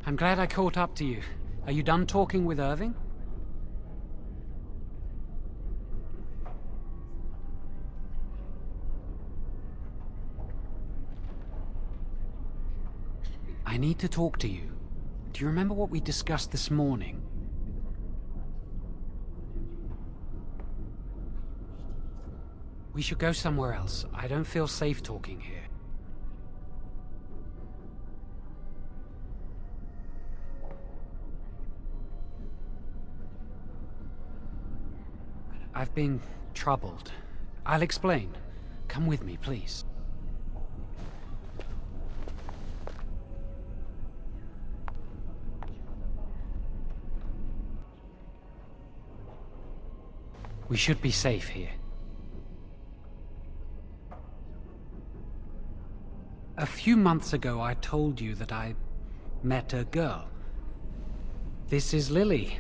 I'm glad I caught up to you. Are you done talking with Irving? I need to talk to you. Do you remember what we discussed this morning? We should go somewhere else. I don't feel safe talking here. I've been troubled. I'll explain. Come with me, please. We should be safe here. A few months ago, I told you that I met a girl. This is Lily.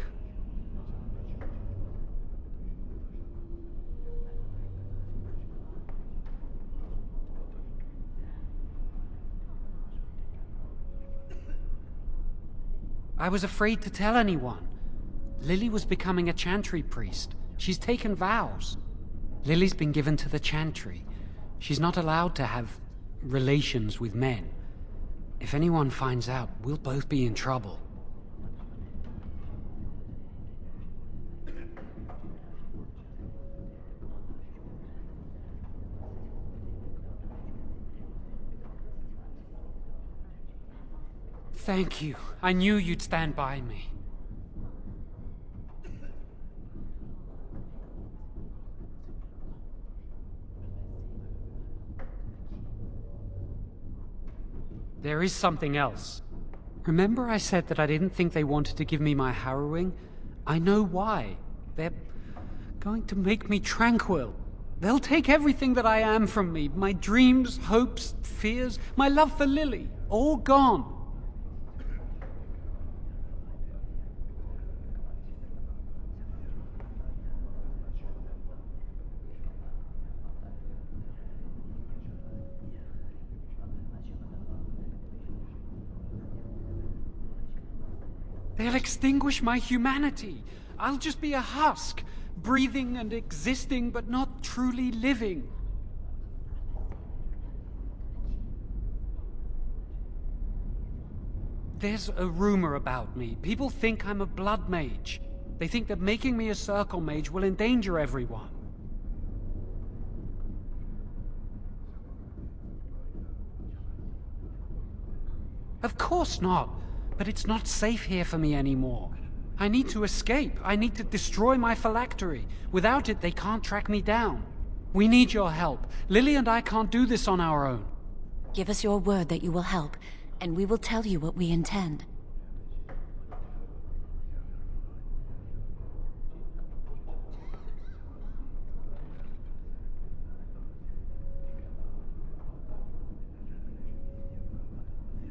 I was afraid to tell anyone. Lily was becoming a chantry priest. She's taken vows. Lily's been given to the chantry. She's not allowed to have relations with men. If anyone finds out, we'll both be in trouble. Thank you. I knew you'd stand by me. There is something else. Remember I said that I didn't think they wanted to give me my harrowing? I know why. They're going to make me tranquil. They'll take everything that I am from me. My dreams, hopes, fears, my love for Lily. All gone. They'll extinguish my humanity. I'll just be a husk, breathing and existing, but not truly living. There's a rumor about me. People think I'm a blood mage. They think that making me a circle mage will endanger everyone. Of course not. But it's not safe here for me anymore. I need to escape. I need to destroy my phylactery. Without it, they can't track me down. We need your help. Lily and I can't do this on our own. Give us your word that you will help, and we will tell you what we intend.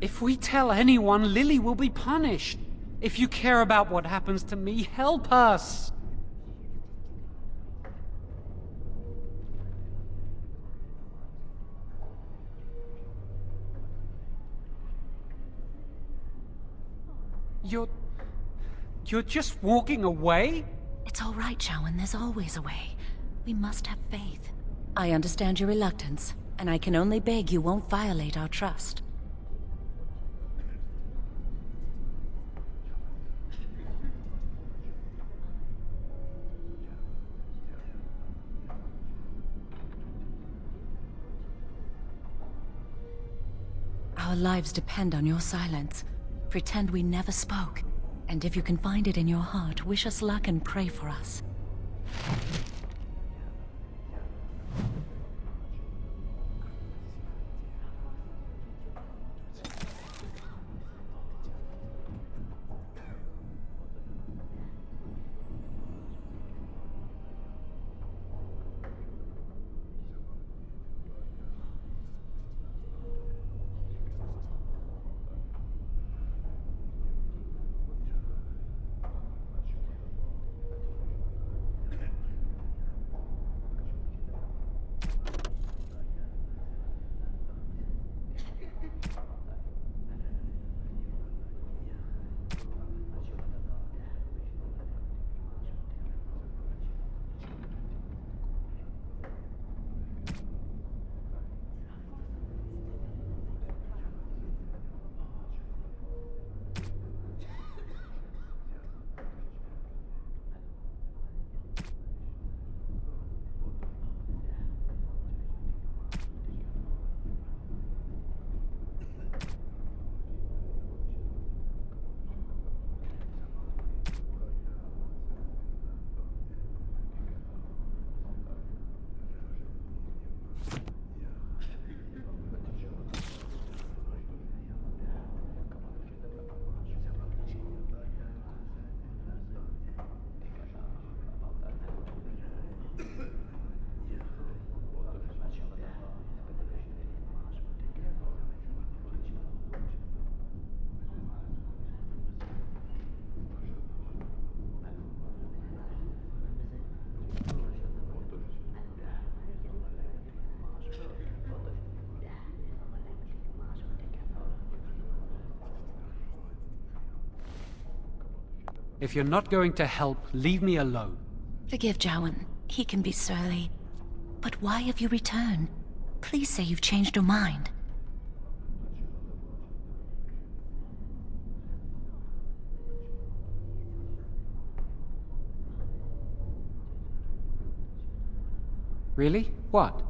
If we tell anyone, Lily will be punished. If you care about what happens to me, help us. You're just walking away? It's all right, Shawan. There's always a way. We must have faith. I understand your reluctance, and I can only beg you won't violate our trust. Our lives depend on your silence. Pretend we never spoke. And if you can find it in your heart, wish us luck and pray for us. If you're not going to help, leave me alone. Forgive Jowan. He can be surly. But why have you returned? Please say you've changed your mind. Really? What?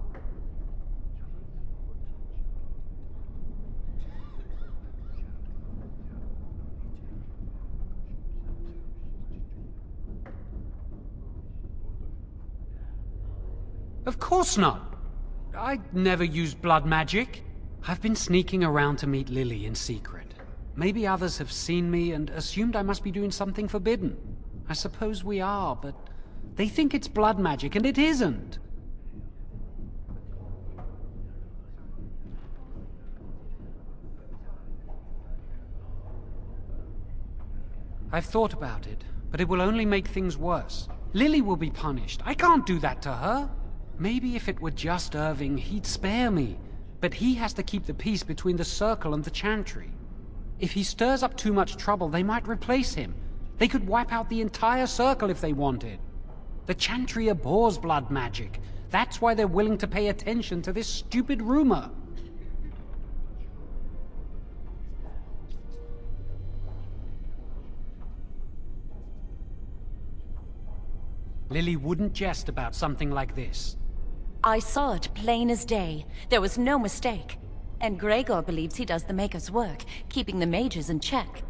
Of course not. I never used blood magic. I've been sneaking around to meet Lily in secret. Maybe others have seen me and assumed I must be doing something forbidden. I suppose we are, but they think it's blood magic, and it isn't. I've thought about it, but it will only make things worse. Lily will be punished. I can't do that to her. Maybe if it were just Irving, he'd spare me. But he has to keep the peace between the Circle and the Chantry. If he stirs up too much trouble, they might replace him. They could wipe out the entire Circle if they wanted. The Chantry abhors blood magic. That's why they're willing to pay attention to this stupid rumor. Lily wouldn't jest about something like this. I saw it plain as day. There was no mistake. And Gregor believes he does the Maker's work, keeping the mages in check.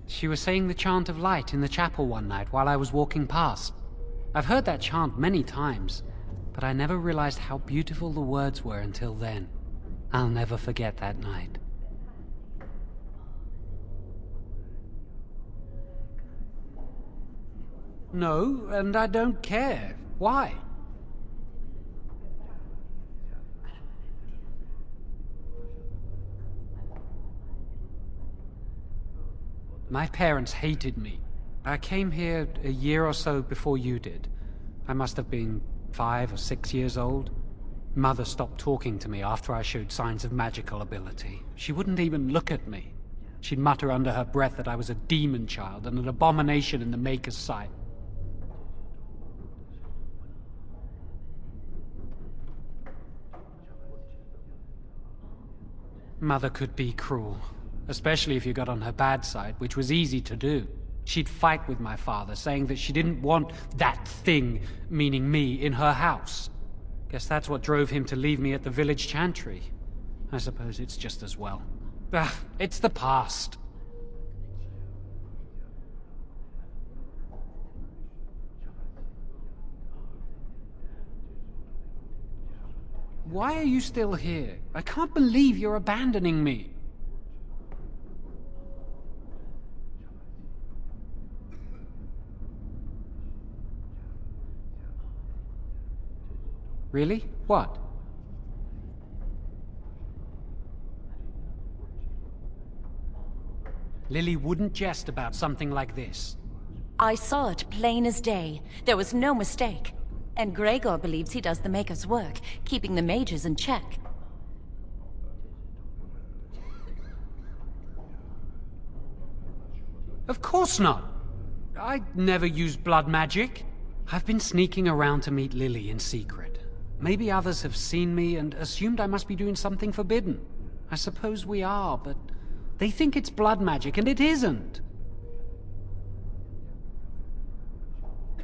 She was saying the chant of light in the chapel one night while I was walking past. I've heard that chant many times, but I never realized how beautiful the words were until then. I'll never forget that night. No, and I don't care. Why? My parents hated me. I came here a year or so before you did. I must have been 5 or 6 years old. Mother stopped talking to me after I showed signs of magical ability. She wouldn't even look at me. She'd mutter under her breath that I was a demon child and an abomination in the Maker's sight. Mother could be cruel, especially if you got on her bad side, which was easy to do. She'd fight with my father, saying that she didn't want that thing, meaning me, in her house. Guess that's what drove him to leave me at the village chantry. I suppose it's just as well. It's the past. Why are you still here? I can't believe you're abandoning me. Really? What? Lily wouldn't jest about something like this. I saw it plain as day. There was no mistake. And Gregor believes he does the Maker's work, keeping the mages in check. Of course not. I never used blood magic. I've been sneaking around to meet Lily in secret. Maybe others have seen me and assumed I must be doing something forbidden. I suppose we are, but they think it's blood magic, and it isn't.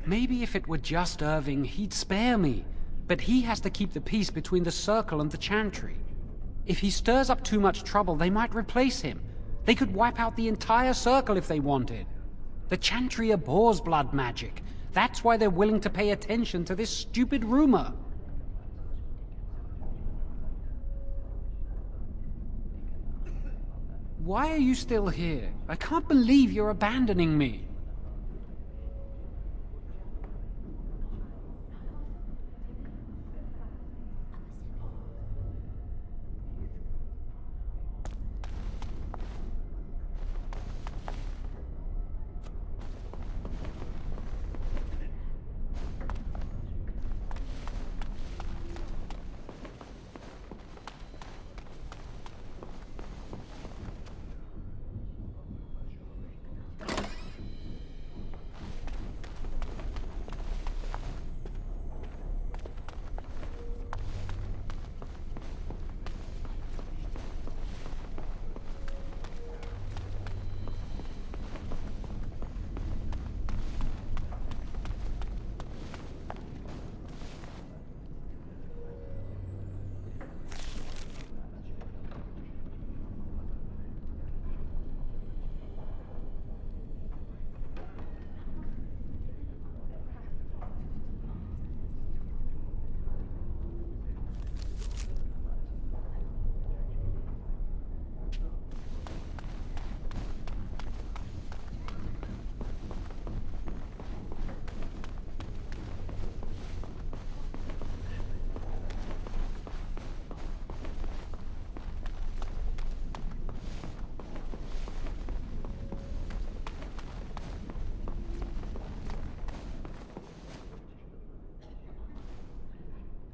Maybe if it were just Irving, he'd spare me. But he has to keep the peace between the Circle and the Chantry. If he stirs up too much trouble, they might replace him. They could wipe out the entire Circle if they wanted. The Chantry abhors blood magic. That's why they're willing to pay attention to this stupid rumor. Why are you still here? I can't believe you're abandoning me.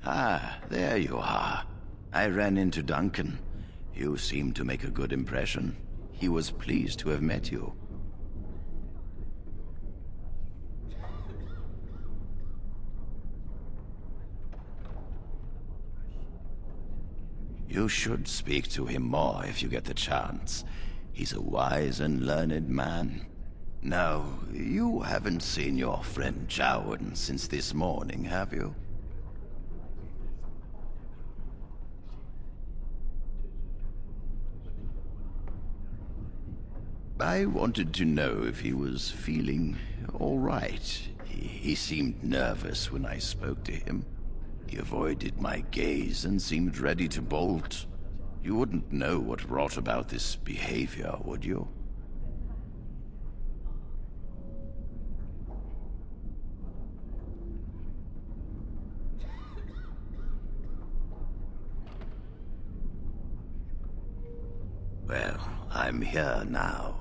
Ah, there you are. I ran into Duncan. You seem to make a good impression. He was pleased to have met you. You should speak to him more if you get the chance. He's a wise and learned man. Now, you haven't seen your friend Jowan since this morning, have you? I wanted to know if he was feeling all right. He seemed nervous when I spoke to him. He avoided my gaze and seemed ready to bolt. You wouldn't know what brought about this behavior, would you? Well, I'm here now.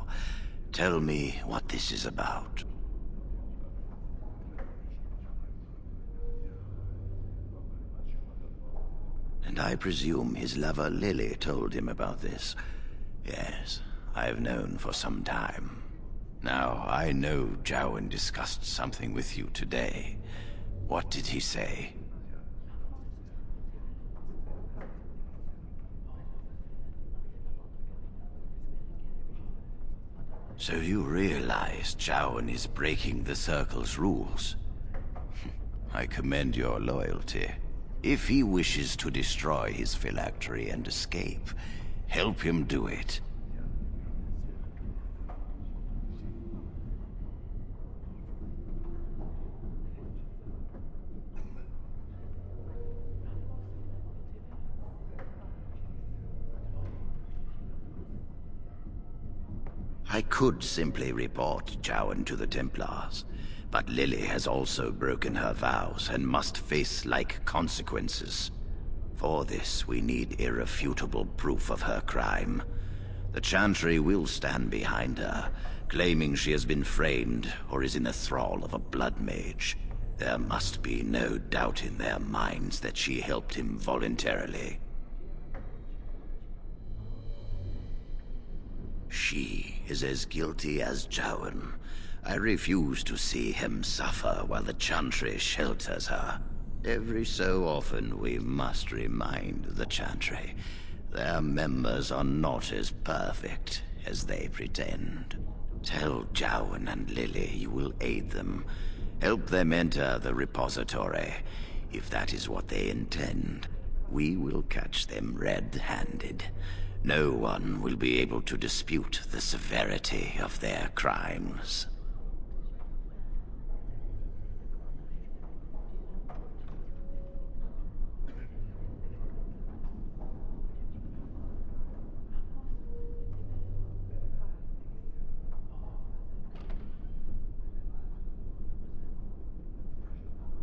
Tell me what this is about. And I presume his lover Lily told him about this. Yes, I've known for some time. Now, I know Jowan discussed something with you today. What did he say? So you realize Jowan is breaking the Circle's rules? I commend your loyalty. If he wishes to destroy his phylactery and escape, help him do it. I could simply report Jowan to the Templars, but Lily has also broken her vows and must face like consequences. For this, we need irrefutable proof of her crime. The Chantry will stand behind her, claiming she has been framed or is in the thrall of a blood mage. There must be no doubt in their minds that she helped him voluntarily. She is as guilty as Jowan. I refuse to see him suffer while the Chantry shelters her. Every so often we must remind the Chantry their members are not as perfect as they pretend. Tell Jowan and Lily you will aid them. Help them enter the repository. If that is what they intend, we will catch them red-handed. No one will be able to dispute the severity of their crimes.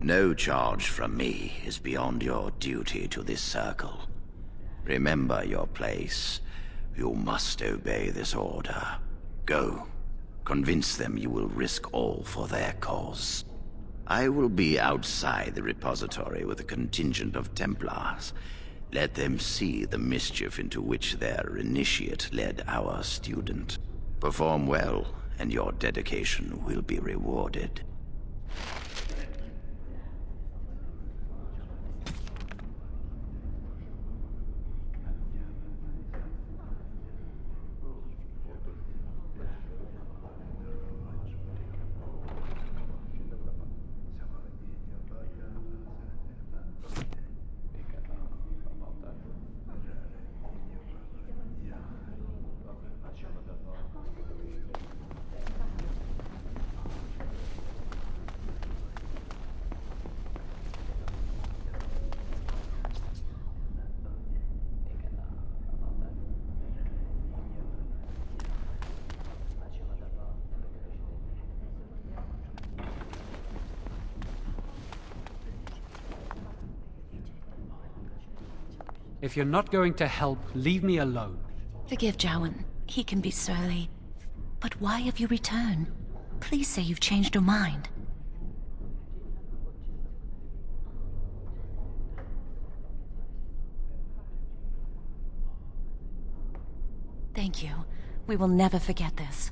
No charge from me is beyond your duty to this circle. Remember your place. You must obey this order. Go. Convince them you will risk all for their cause. I will be outside the repository with a contingent of Templars. Let them see the mischief into which their initiate led our student. Perform well, and your dedication will be rewarded. If you're not going to help, leave me alone. Forgive Jowan. He can be surly. But why have you returned? Please say you've changed your mind. Thank you. We will never forget this.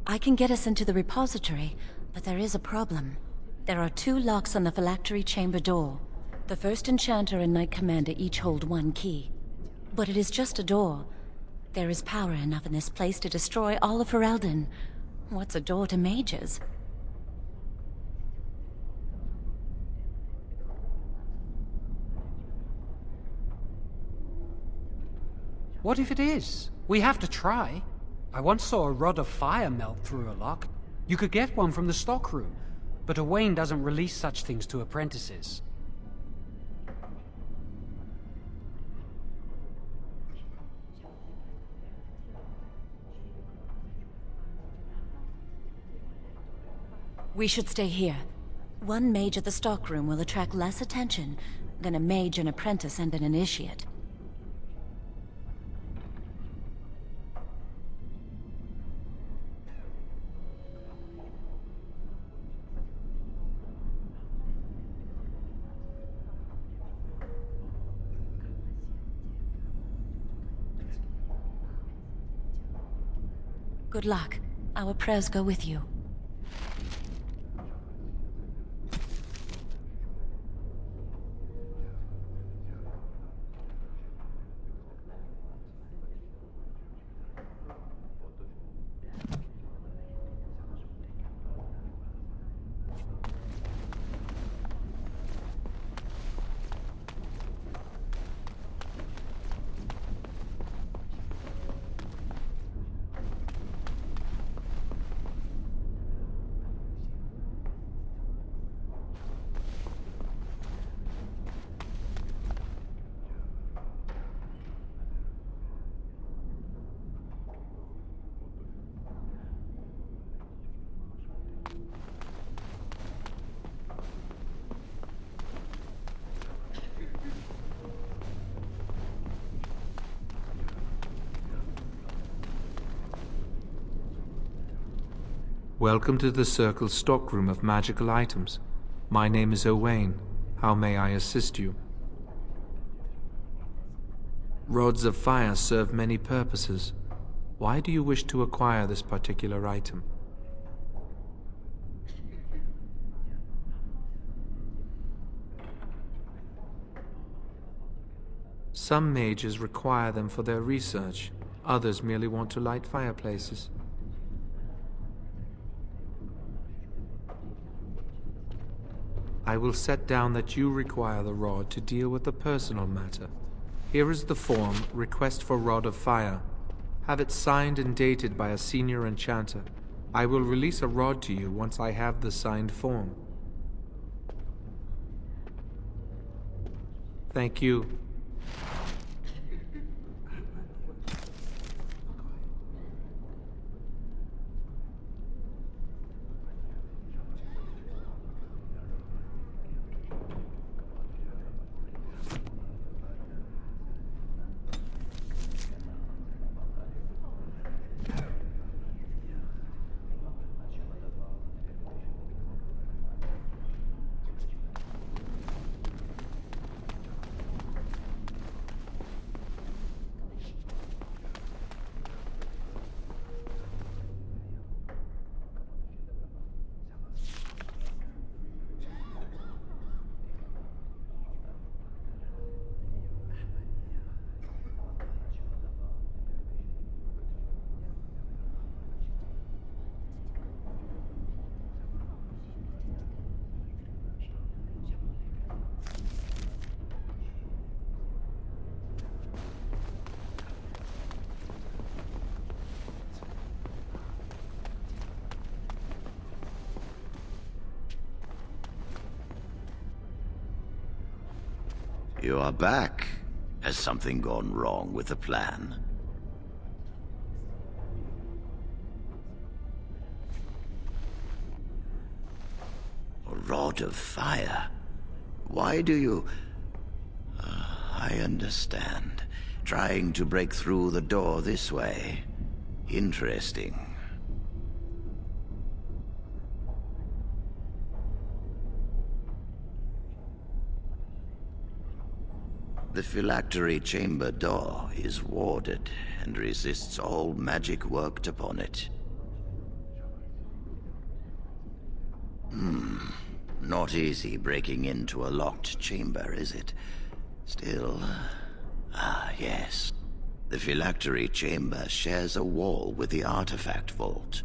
I can get us into the repository, but there is a problem. There are 2 locks on the phylactery chamber door. The first enchanter and knight commander each hold 1 key. But it is just a door. There is power enough in this place to destroy all of Ferelden. What's a door to mages? What if it is? We have to try. I once saw a rod of fire melt through a lock. You could get one from the stockroom, but Owain doesn't release such things to apprentices. We should stay here. 1 mage at the stockroom will attract less attention than a mage, an apprentice, and an initiate. Good luck. Our prayers go with you. Welcome to the Circle's stockroom of magical items. My name is Owain. How may I assist you? Rods of fire serve many purposes. Why do you wish to acquire this particular item? Some mages require them for their research. Others merely want to light fireplaces. I will set down that you require the rod to deal with the personal matter. Here is the form, Request for Rod of Fire. Have it signed and dated by a senior enchanter. I will release a rod to you once I have the signed form. Thank you. You are back. Has something gone wrong with the plan? A rod of fire? Why do you... I understand. Trying to break through the door this way. Interesting. The phylactery chamber door is warded and resists all magic worked upon it. Not easy breaking into a locked chamber, is it? Still... yes. The phylactery chamber shares a wall with the artifact vault.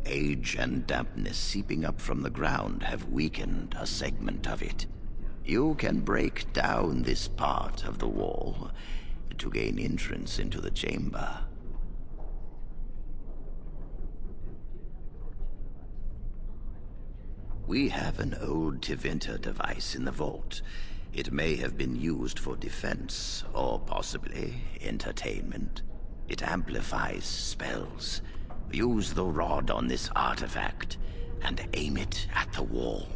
Age and dampness seeping up from the ground have weakened a segment of it. You can break down this part of the wall to gain entrance into the chamber. We have an old Tevinter device in the vault. It may have been used for defense, or possibly entertainment. It amplifies spells. Use the rod on this artifact and aim it at the wall.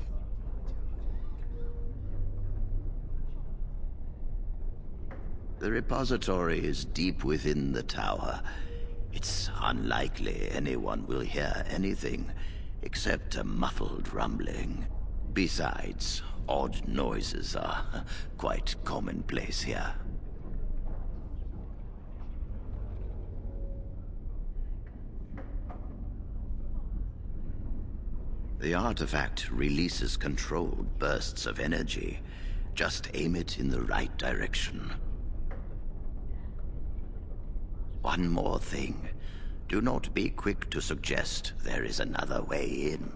The repository is deep within the tower. It's unlikely anyone will hear anything except a muffled rumbling. Besides, odd noises are quite commonplace here. The artifact releases controlled bursts of energy. Just aim it in the right direction. One more thing. Do not be quick to suggest there is another way in.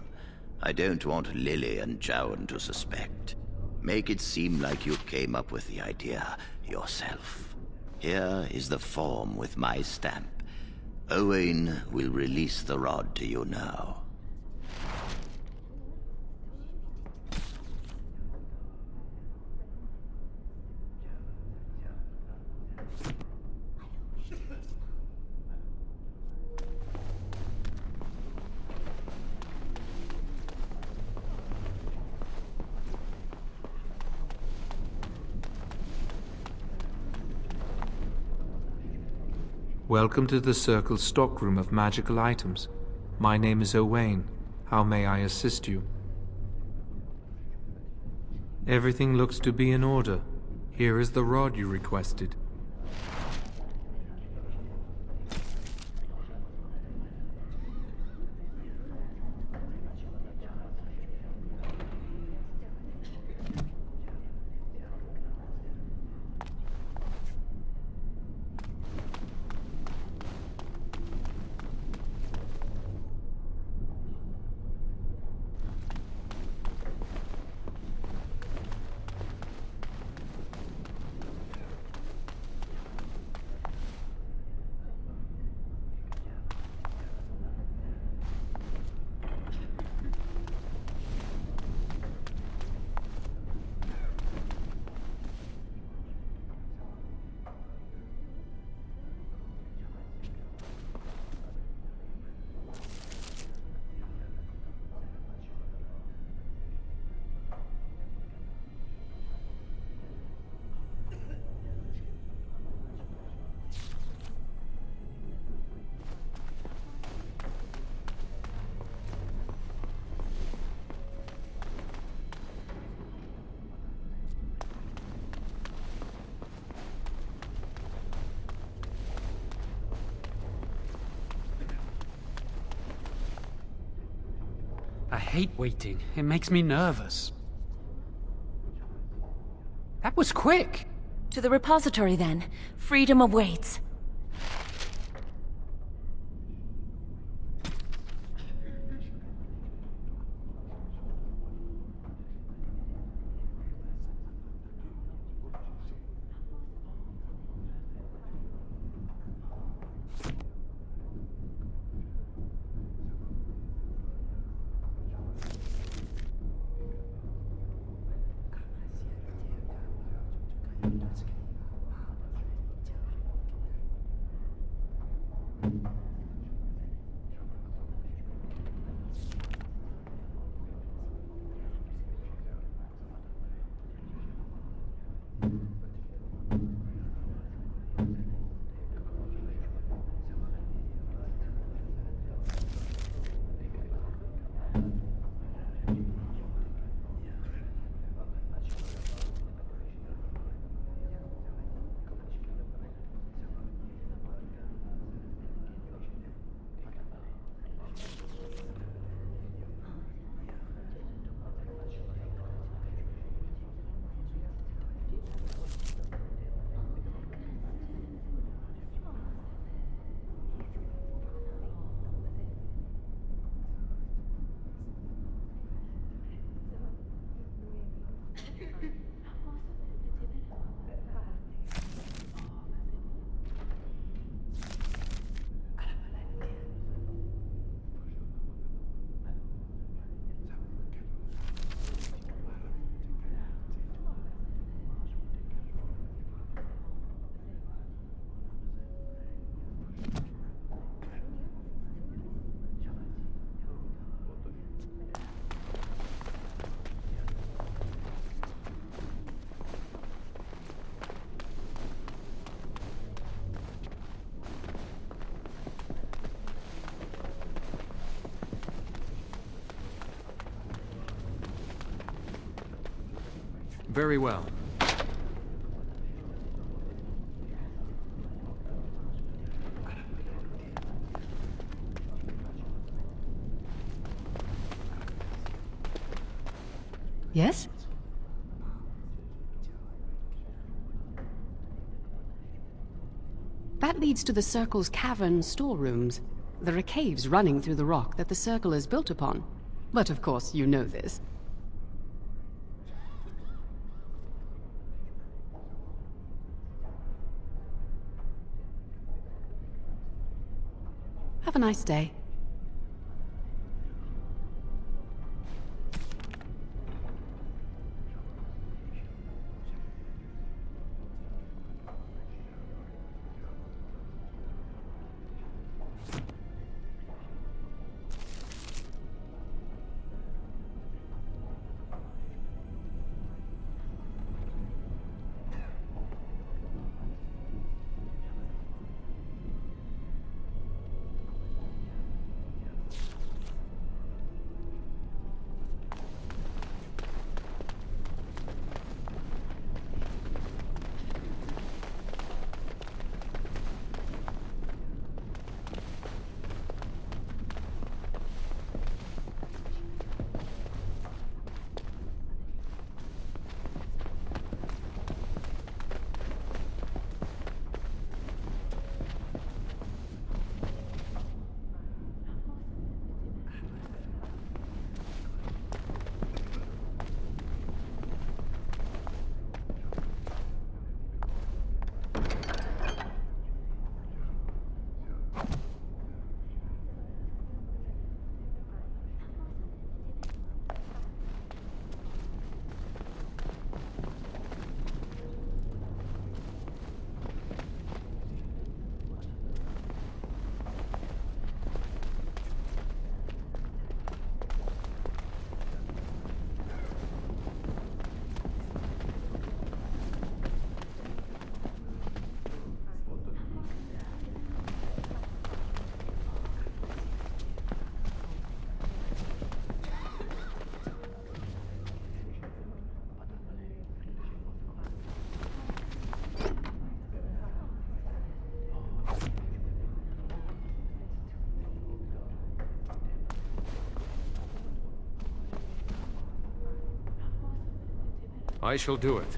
I don't want Lily and Jowan to suspect. Make it seem like you came up with the idea yourself. Here is the form with my stamp. Owain will release the rod to you now. Welcome to the Circle's stockroom of magical items. My name is Owain. How may I assist you? Everything looks to be in order. Here is the rod you requested. I hate waiting. It makes me nervous. That was quick! To the repository, then. Freedom awaits. Very well. Yes? That leads to the Circle's cavern storerooms. There are caves running through the rock that the Circle is built upon. But of course, you know this. Have a nice day. I shall do it.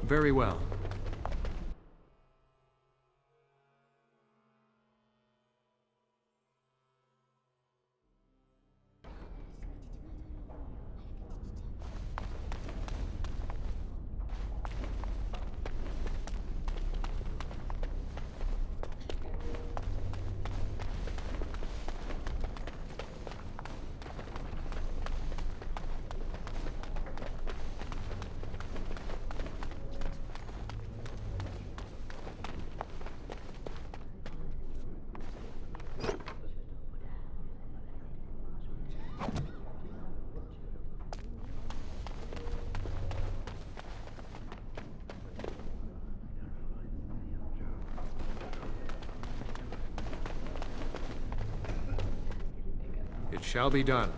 Very well. It shall be done.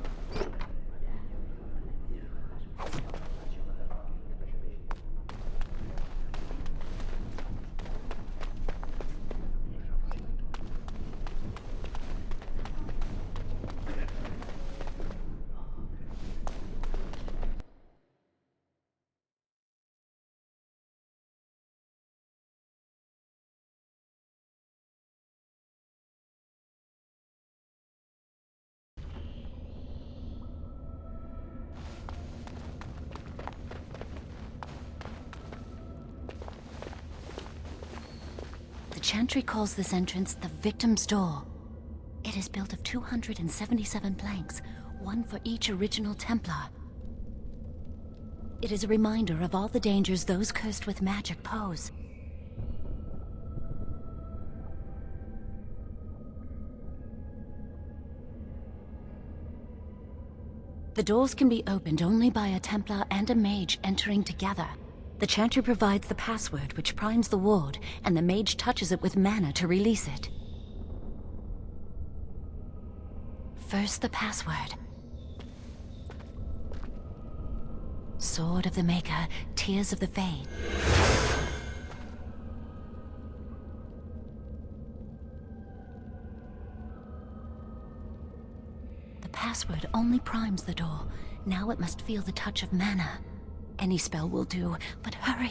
The Chantry calls this entrance the Victim's Door. It is built of 277 planks, one for each original Templar. It is a reminder of all the dangers those cursed with magic pose. The doors can be opened only by a Templar and a mage entering together. The Chantry provides the password which primes the ward, and the mage touches it with mana to release it. First, the password. Sword of the Maker, Tears of the Fade. The password only primes the door. Now it must feel the touch of mana. Any spell will do, but hurry!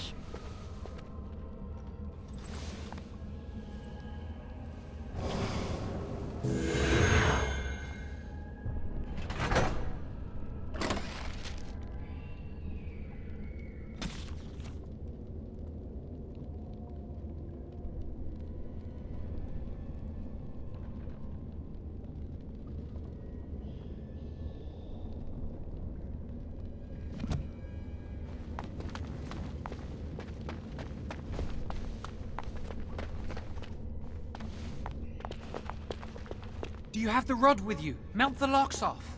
Do you have the rod with you? Melt the locks off.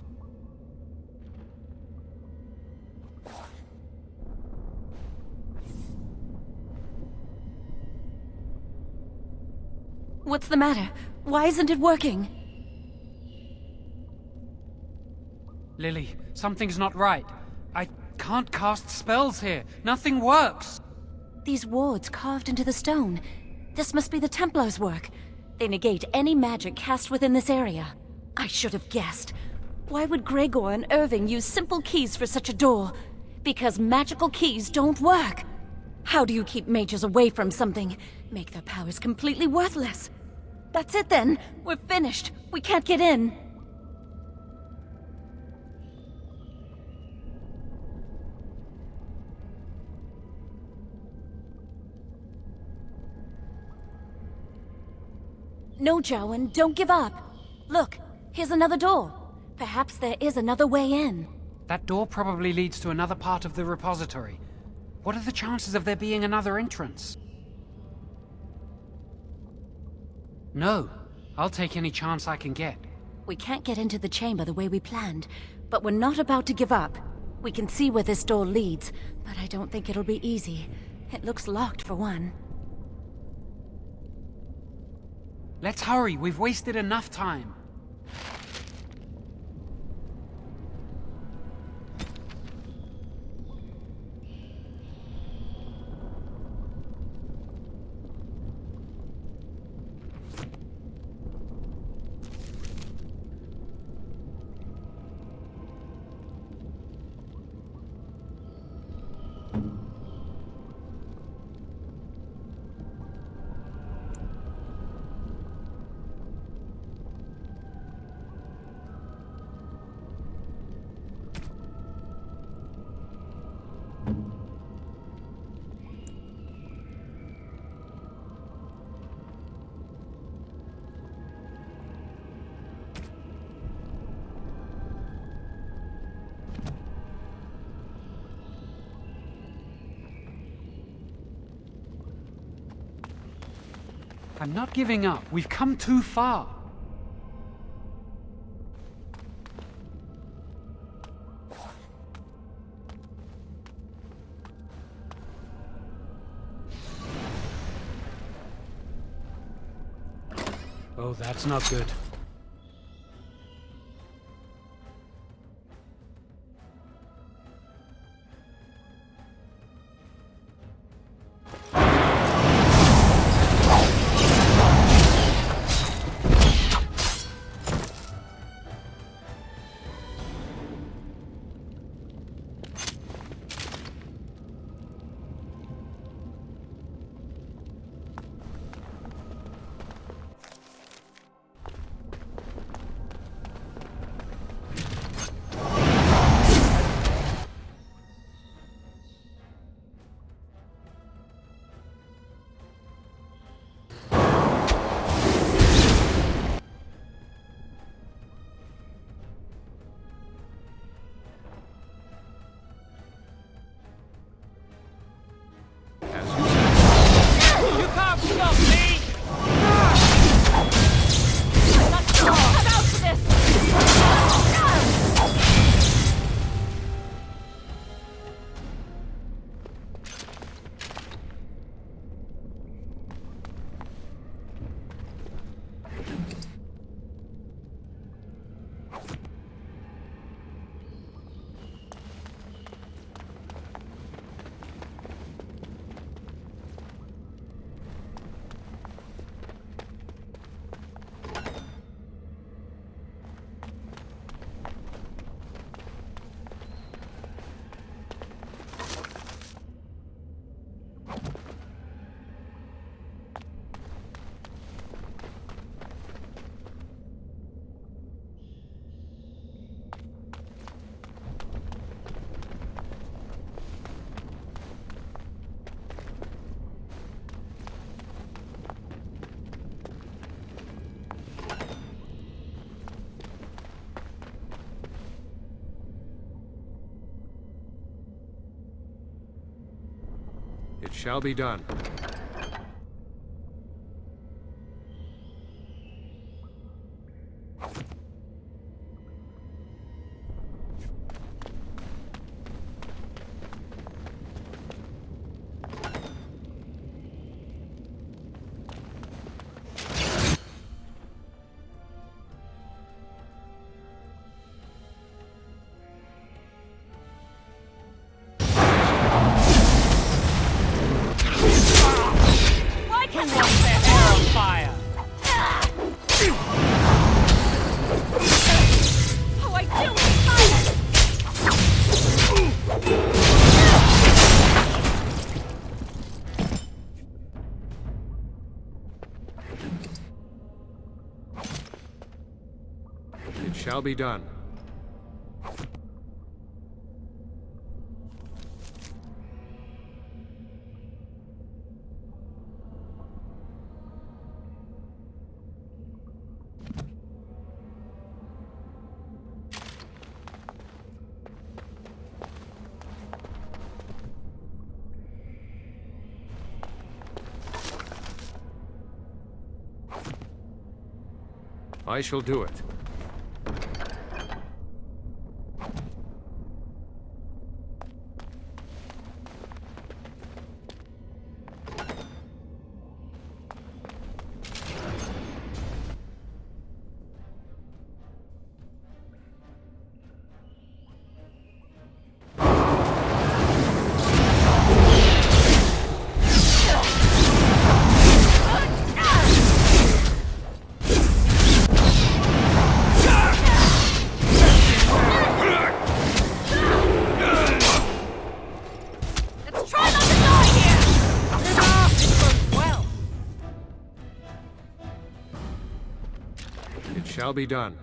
What's the matter? Why isn't it working? Lily, something's not right. I can't cast spells here. Nothing works. These wards carved into the stone. This must be the Templars' work. They negate any magic cast within this area. I should have guessed. Why would Gregor and Irving use simple keys for such a door? Because magical keys don't work. How do you keep mages away from something? Make their powers completely worthless. That's it then. We're finished. We can't get in. No, Jowan, don't give up. Look, here's another door. Perhaps there is another way in. That door probably leads to another part of the repository. What are the chances of there being another entrance? No. I'll take any chance I can get. We can't get into the chamber the way we planned, but we're not about to give up. We can see where this door leads, but I don't think it'll be easy. It looks locked for one. Let's hurry. We've wasted enough time. I'm not giving up. We've come too far. Oh, that's not good. It shall be done. It shall be done. I shall do it. Shall be done.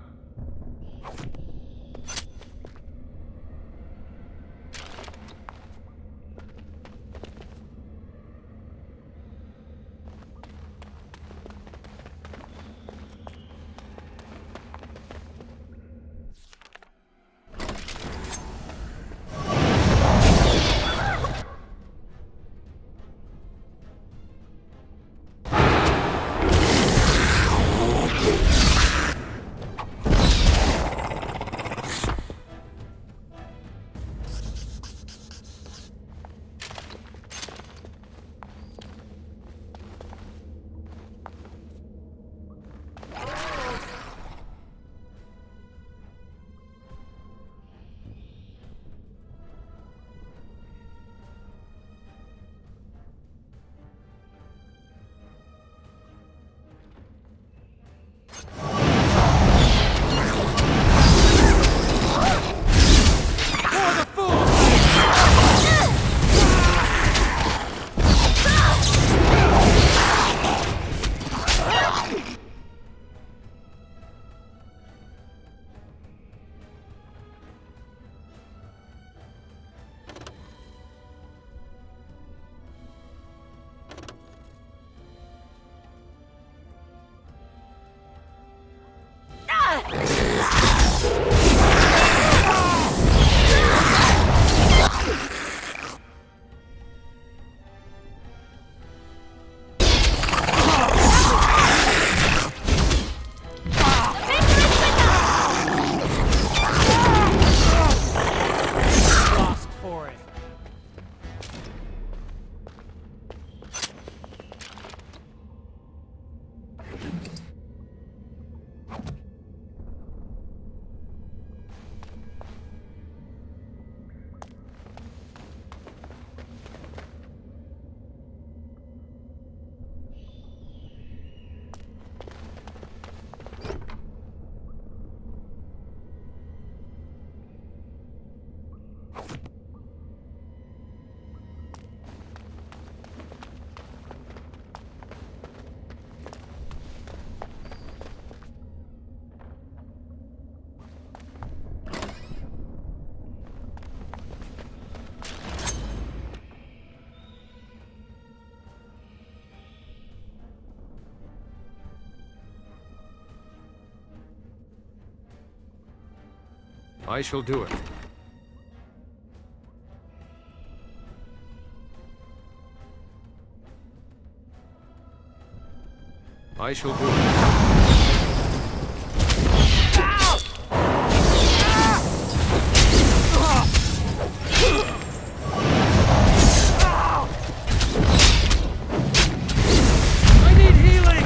I shall do it. I shall do it. I need healing!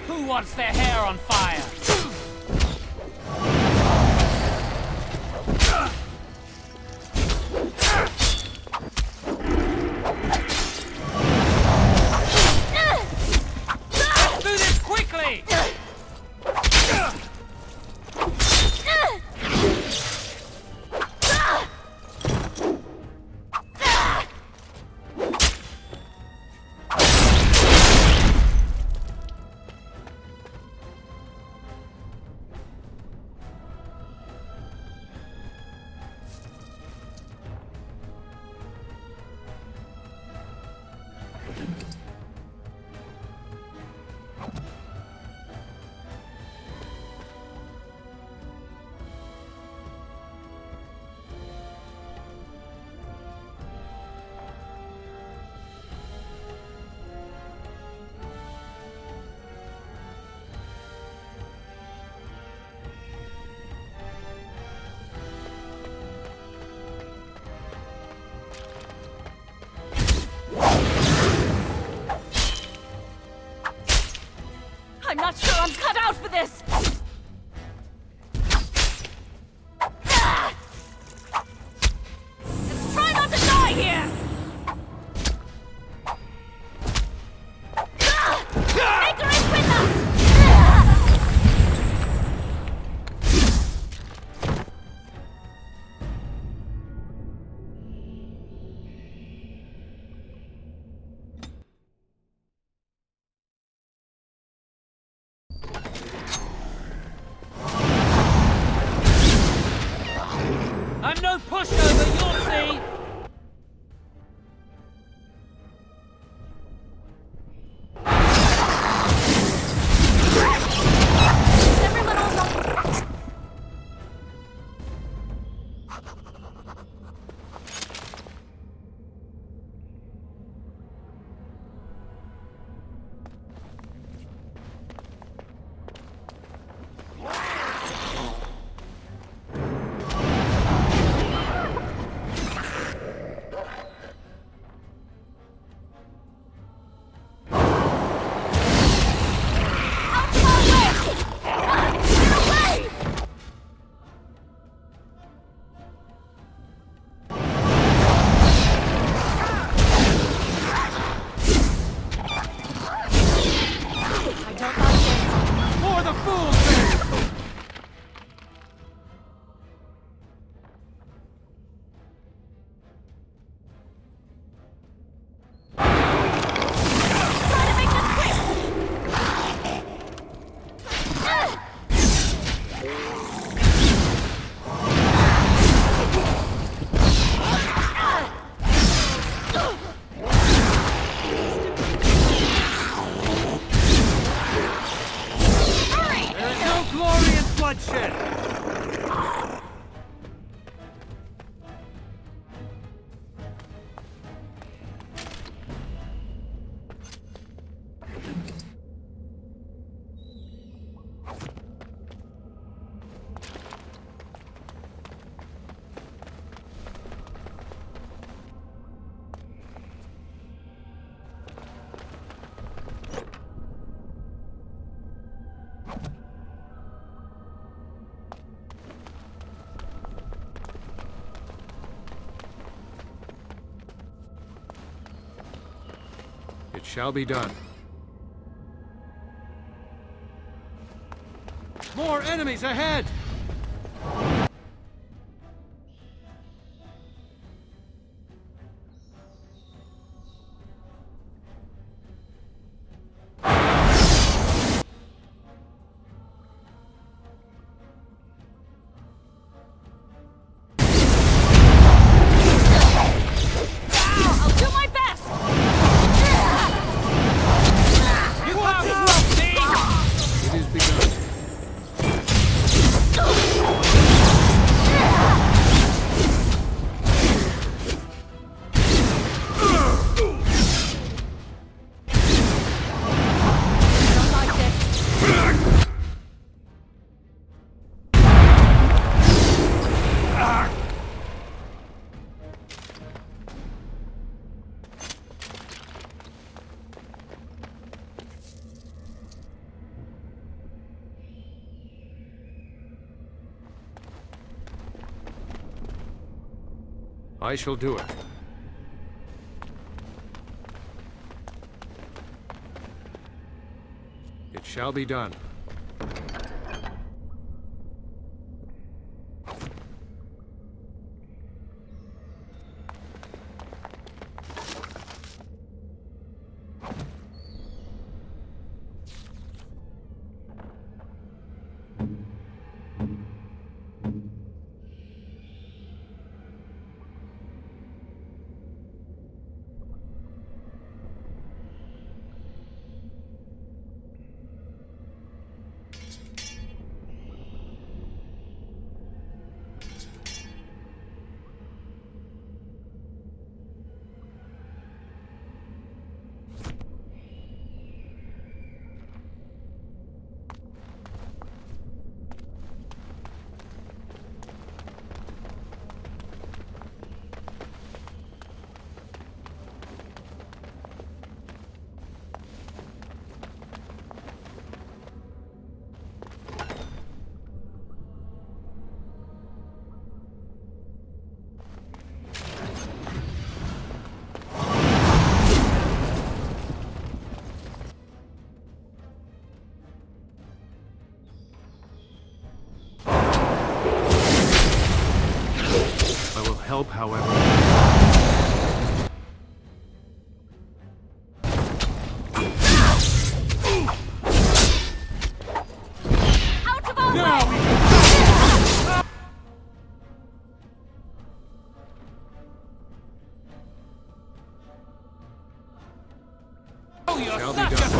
Who wants their hair on fire? Let's do this quickly! I'm not sure I'm cut out for this! Let's try not to die here! Maker is with us! bloodshed! It shall be done. More enemies ahead! I shall do it. It shall be done. Help, however. Out of our way! Shall be done.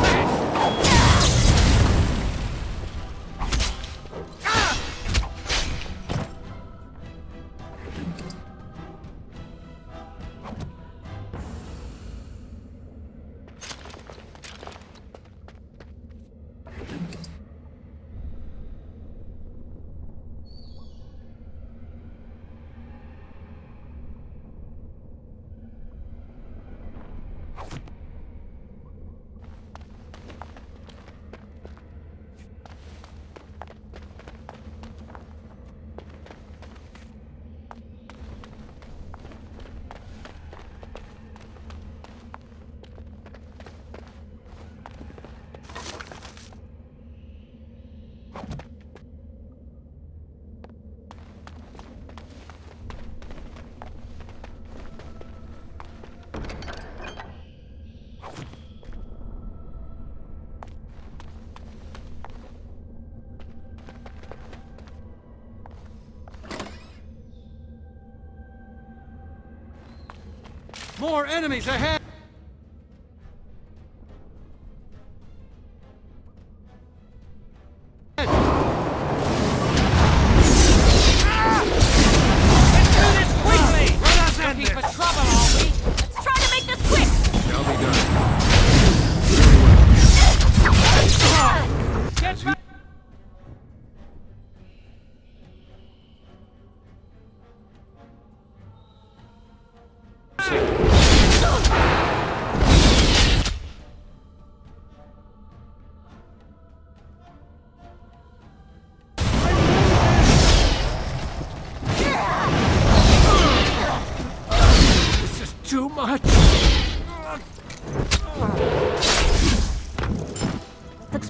More enemies ahead!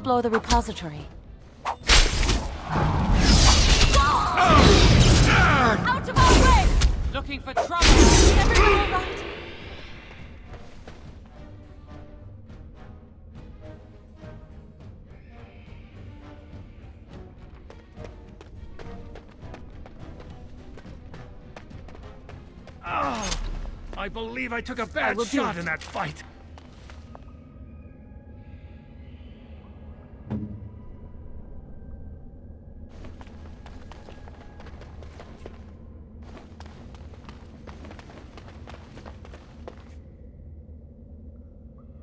explore the repository. Out of our way! Looking for trouble! Is everyone all right? I believe I took a bad shot in that fight.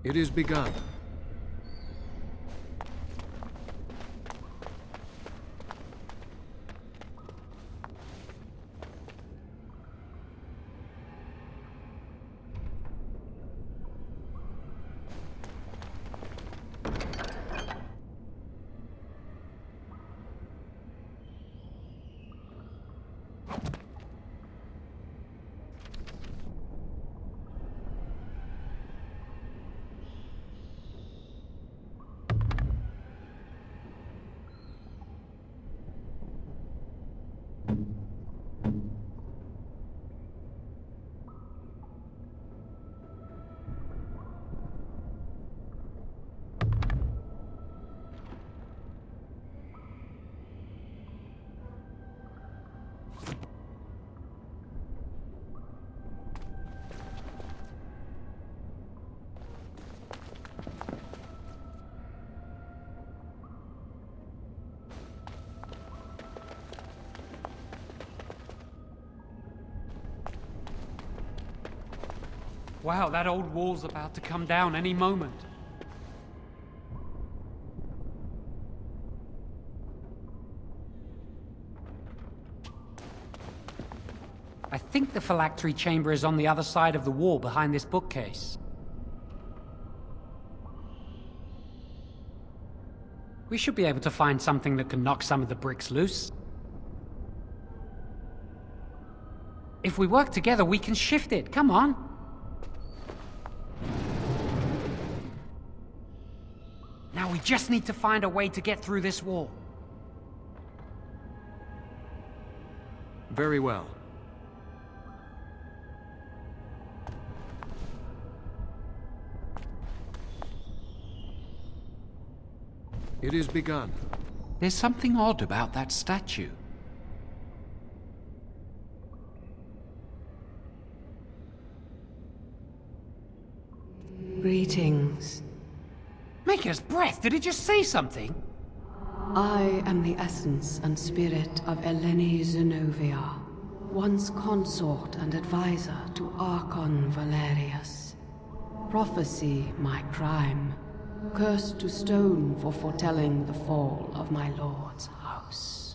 It is begun. Wow, that old wall's about to come down any moment. I think the phylactery chamber is on the other side of the wall behind this bookcase. We should be able to find something that can knock some of the bricks loose. If we work together, we can shift it. Come on. Now we just need to find a way to get through this wall. Very well. It is begun. There's something odd about that statue. Greetings. Maker's breath, did it just say something? I am the essence and spirit of Eleni Zenobia, once consort and advisor to Archon Valerius. Prophecy my crime, cursed to stone for foretelling the fall of my lord's house.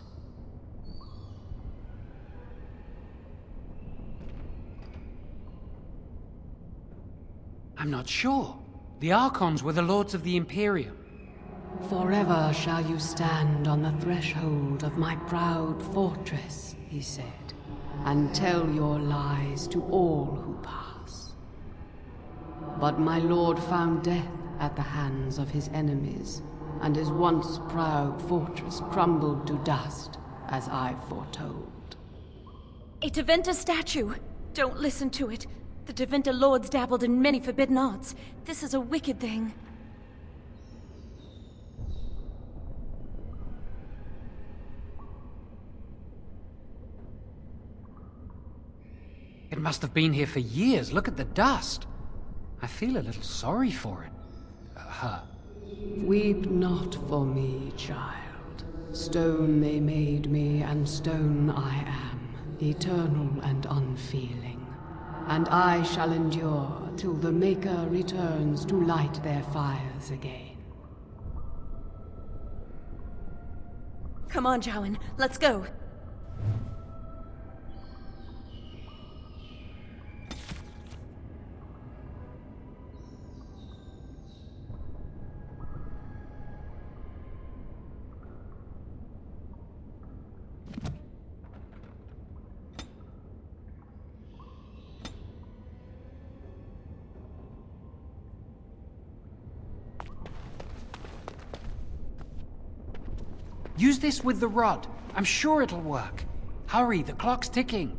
I'm not sure. The Archons were the lords of the Imperium. Forever shall you stand on the threshold of my proud fortress, he said, and tell your lies to all who pass. But my lord found death at the hands of his enemies, and his once proud fortress crumbled to dust, as I foretold. A Deventer statue! Don't listen to it. The Deventer lords dabbled in many forbidden arts. This is a wicked thing. It must have been here for years. Look at the dust. I feel a little sorry for it. Her. Weep not for me, child. Stone they made me, and stone I am, eternal and unfeeling. And I shall endure till the Maker returns to light their fires again. Come on, Jowan. Let's go. Use this with the rod. I'm sure it'll work. Hurry, the clock's ticking.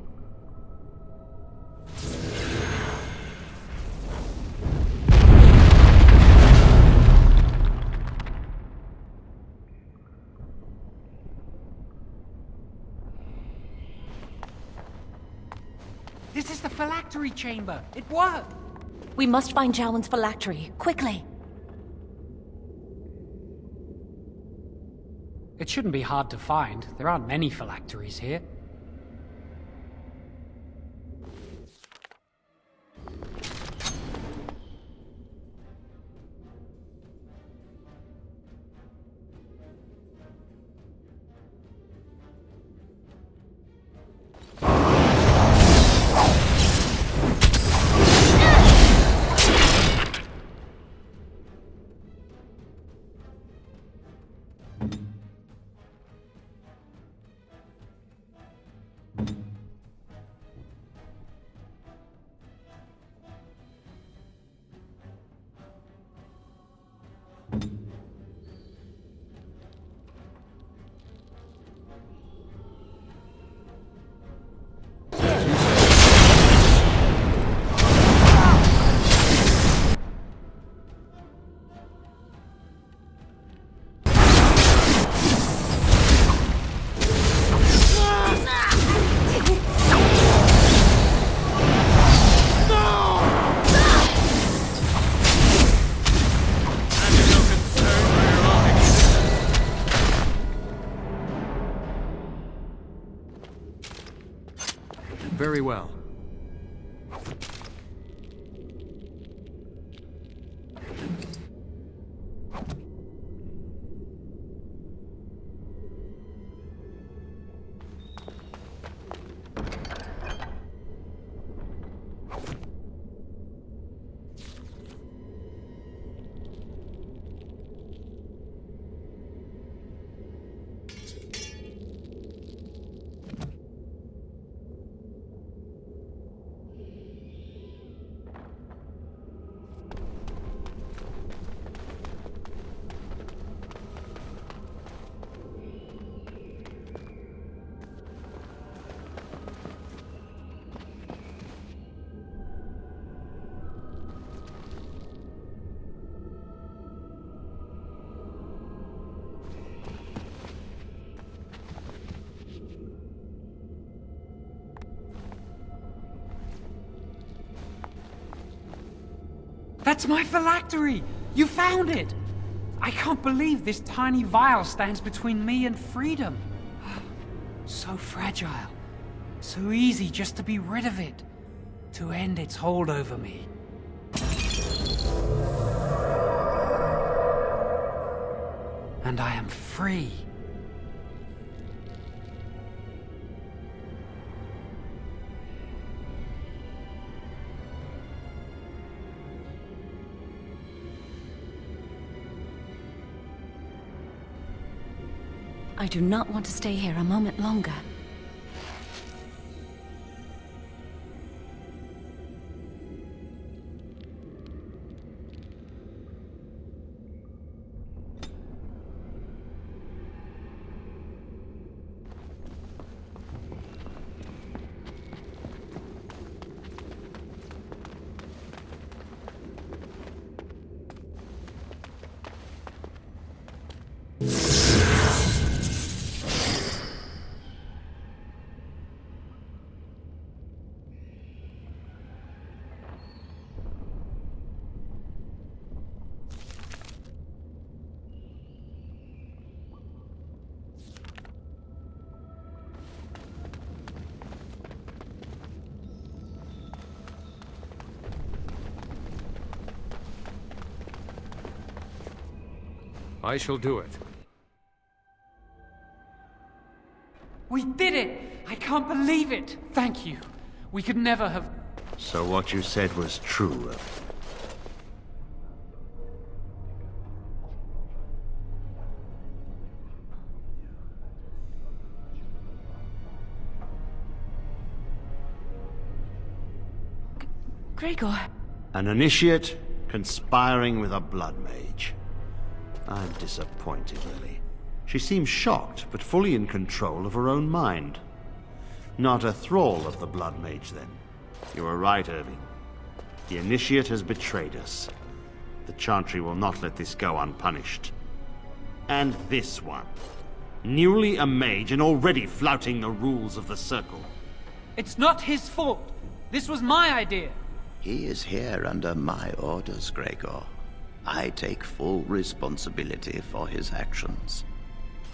This is the phylactery chamber. It worked. We must find Jowen's phylactery, quickly. It shouldn't be hard to find. There aren't many phylacteries here. Very well. That's my phylactery! You found it! I can't believe this tiny vial stands between me and freedom. So fragile. So easy just to be rid of it. To end its hold over me. And I am free. I do not want to stay here a moment longer. I shall do it. We did it! I can't believe it! Thank you. We could never have... So what you said was true. Gregor. An initiate conspiring with a blood mage. I'm disappointed, Lily. She seems shocked, but fully in control of her own mind. Not a thrall of the Blood Mage, then. You were right, Irving. The Initiate has betrayed us. The Chantry will not let this go unpunished. And this one. Newly a mage and already flouting the rules of the Circle. It's not his fault. This was my idea. He is here under my orders, Gregor. I take full responsibility for his actions.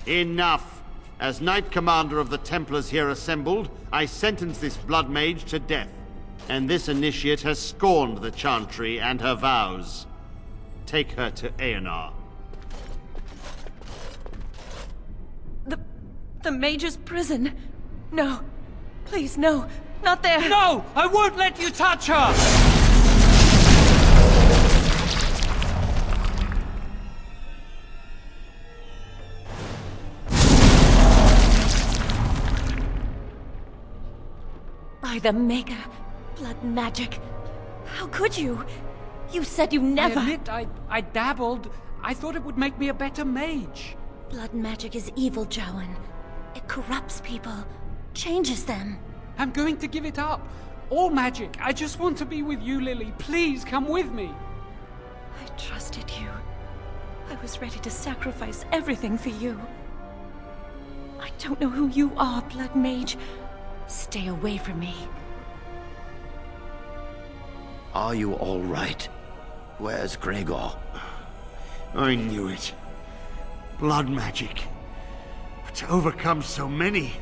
Enough! As Knight Commander of the Templars here assembled, I sentence this Blood Mage to death. And this Initiate has scorned the Chantry and her vows. Take her to Aenar. The Mage's prison. No. Please, no. Not there. No! I won't let you touch her! By the Maker. Blood magic. How could you? You said you never... I admit, I dabbled. I thought it would make me a better mage. Blood magic is evil, Jowan. It corrupts people. Changes them. I'm going to give it up. All magic. I just want to be with you, Lily. Please come with me. I trusted you. I was ready to sacrifice everything for you. I don't know who you are, Blood Mage. Stay away from me. Are you all right? Where's Gregor? I knew it. Blood magic. But to overcome so many,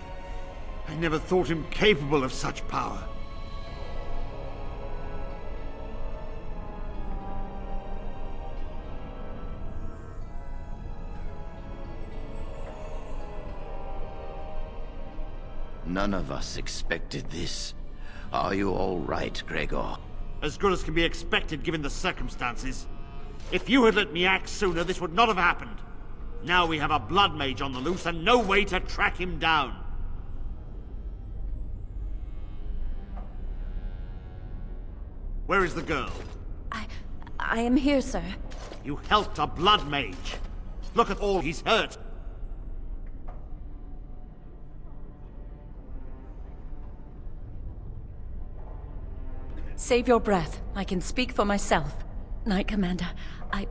I never thought him capable of such power. None of us expected this. Are you all right, Gregor? As good as can be expected given the circumstances. If you had let me act sooner, this would not have happened. Now we have a Blood Mage on the loose and no way to track him down. Where is the girl? I am here, sir. You helped a Blood Mage. Look at all he's hurt. Save your breath. I can speak for myself. Knight Commander, I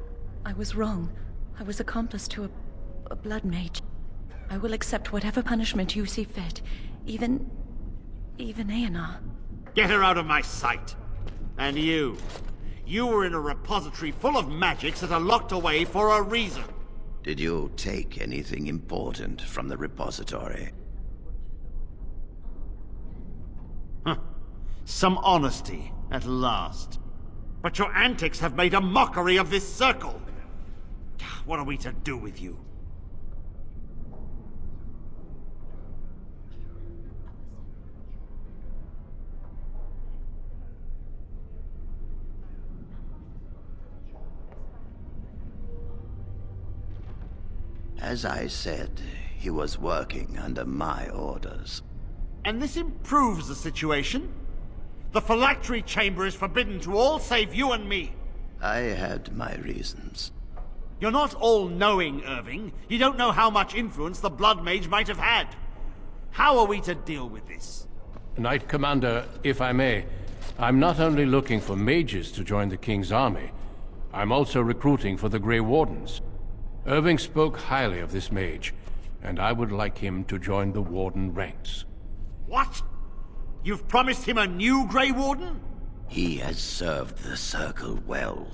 was wrong. I was accomplice to a Blood Mage. I will accept whatever punishment you see fit. Even Aenar. Get her out of my sight. And you. You were in a repository full of magics that are locked away for a reason. Did you take anything important from the repository? Huh. Some honesty, at last. But your antics have made a mockery of this circle. What are we to do with you? As I said, he was working under my orders. And this improves the situation? The phylactery chamber is forbidden to all save you and me. I had my reasons. You're not all-knowing, Irving. You don't know how much influence the Blood Mage might have had. How are we to deal with this? Knight Commander, if I may, I'm not only looking for mages to join the King's army, I'm also recruiting for the Grey Wardens. Irving spoke highly of this mage, and I would like him to join the Warden ranks. What? You've promised him a new Grey Warden? He has served the Circle well.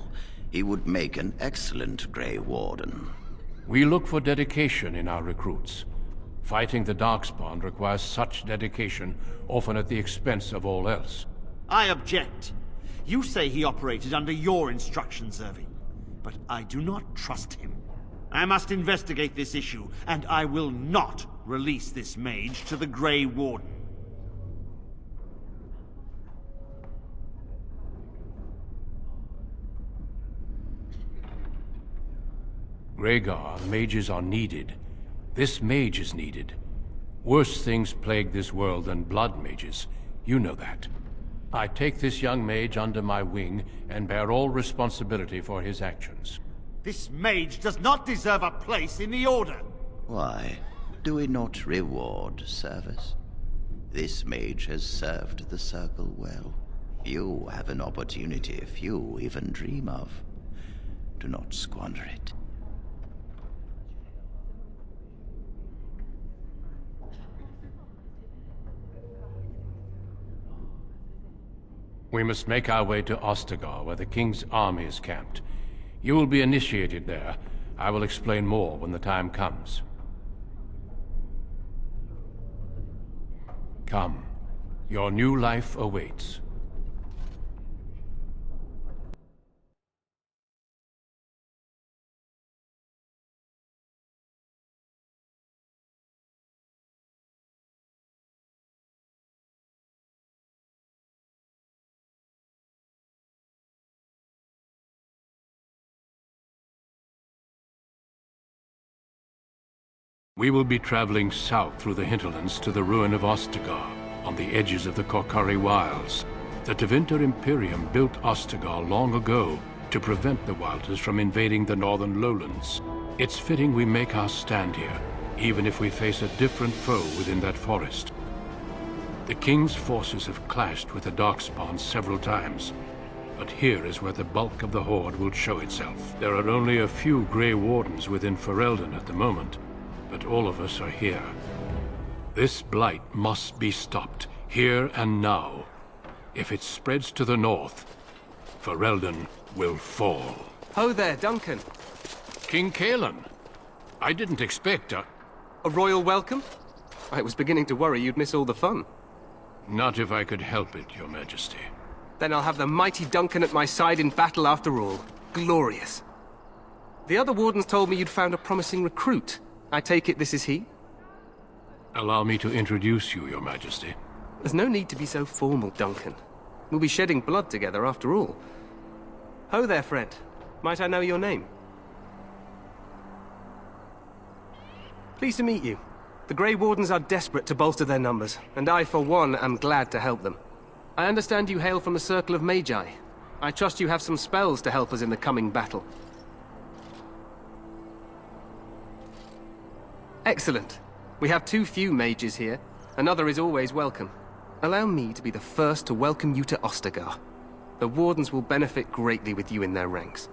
He would make an excellent Grey Warden. We look for dedication in our recruits. Fighting the Darkspawn requires such dedication, often at the expense of all else. I object. You say he operated under your instructions, Irving. But I do not trust him. I must investigate this issue, and I will not release this mage to the Grey Warden. Rhaegar, mages are needed. This mage is needed. Worse things plague this world than blood mages. You know that. I take this young mage under my wing and bear all responsibility for his actions. This mage does not deserve a place in the Order. Why? Do we not reward service? This mage has served the Circle well. You have an opportunity few even dream of. Do not squander it. We must make our way to Osztagárig, where the king's army is camped. You will be initiated there. I will explain more when the time comes. Come. Your new life awaits. We will be traveling south through the hinterlands to the ruin of Osztagárig, on the edges of the Korkari Wilds. The Tevinter Imperium built Osztagárig long ago to prevent the Wilders from invading the northern lowlands. It's fitting we make our stand here, even if we face a different foe within that forest. The King's forces have clashed with the Darkspawn several times, but here is where the bulk of the Horde will show itself. There are only a few Grey Wardens within Ferelden at the moment, but all of us are here. This blight must be stopped, here and now. If it spreads to the north, Ferelden will fall. Ho there, Duncan. King Cailan. I didn't expect a royal welcome? I was beginning to worry you'd miss all the fun. Not if I could help it, Your Majesty. Then I'll have the mighty Duncan at my side in battle after all. Glorious. The other wardens told me you'd found a promising recruit. I take it this is he? Allow me to introduce you, Your Majesty. There's no need to be so formal, Duncan. We'll be shedding blood together after all. Ho there, friend. Might I know your name? Pleased to meet you. The Grey Wardens are desperate to bolster their numbers, and I, for one, am glad to help them. I understand you hail from the Circle of Magi. I trust you have some spells to help us in the coming battle. Excellent. We have too few mages here. Another is always welcome. Allow me to be the first to welcome you to Osztagárig. The Wardens will benefit greatly with you in their ranks.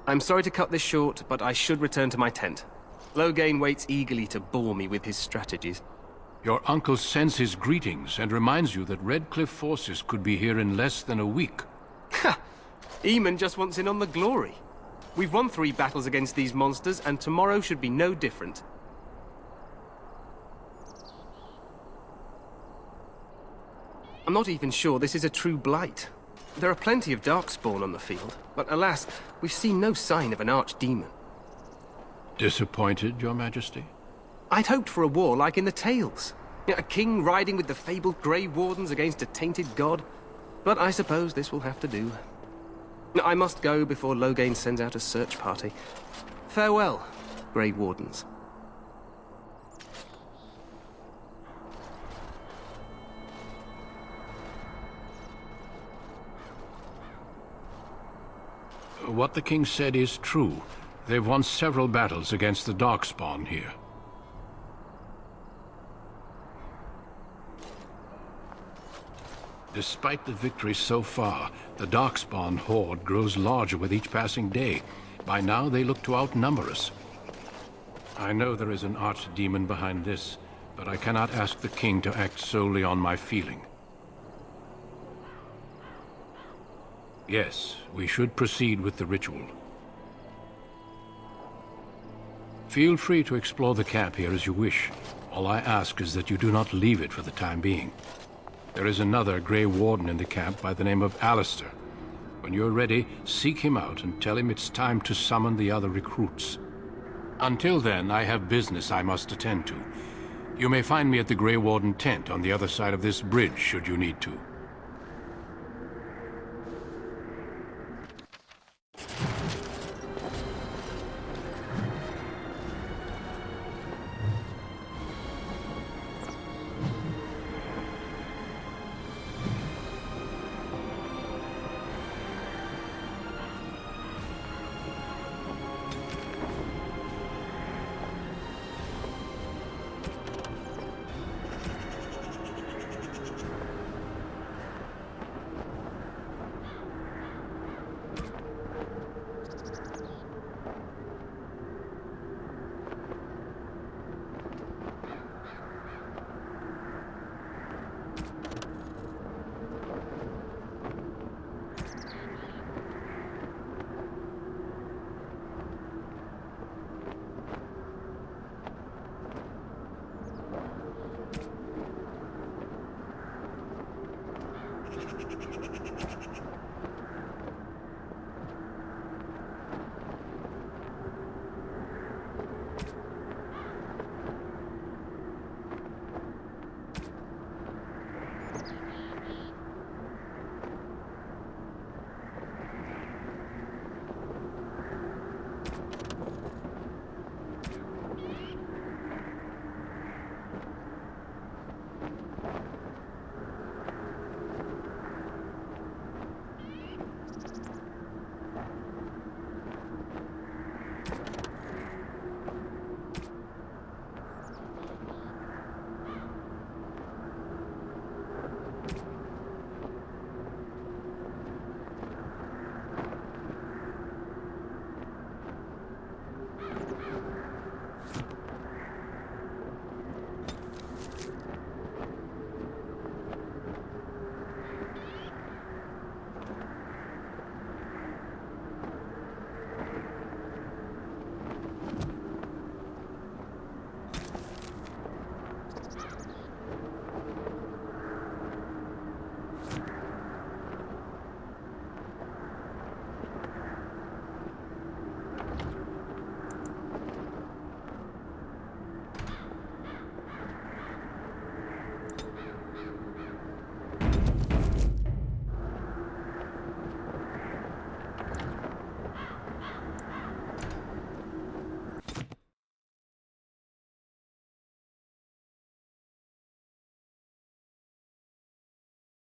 I'm sorry to cut this short, but I should return to my tent. Loghain waits eagerly to bore me with his strategies. Your uncle sends his greetings and reminds you that Redcliffe forces could be here in less than a week. Ha! Eamon just wants in on the glory. We've won 3 battles against these monsters, and tomorrow should be no different. I'm not even sure this is a true blight. There are plenty of Darkspawn on the field, but alas, we've seen no sign of an archdemon. Disappointed, Your Majesty? I'd hoped for a war like in the tales. A king riding with the fabled Grey Wardens against a tainted god. But I suppose this will have to do. I must go before Loghain sends out a search party. Farewell, Grey Wardens. What the king said is true. They've won several battles against the Darkspawn here. Despite the victory so far, the Darkspawn horde grows larger with each passing day. By now, they look to outnumber us. I know there is an archdemon behind this, but I cannot ask the king to act solely on my feeling. Yes, we should proceed with the ritual. Feel free to explore the camp here as you wish. All I ask is that you do not leave it for the time being. There is another Grey Warden in the camp by the name of Alistair. When you're ready, seek him out and tell him it's time to summon the other recruits. Until then, I have business I must attend to. You may find me at the Grey Warden tent on the other side of this bridge, should you need to.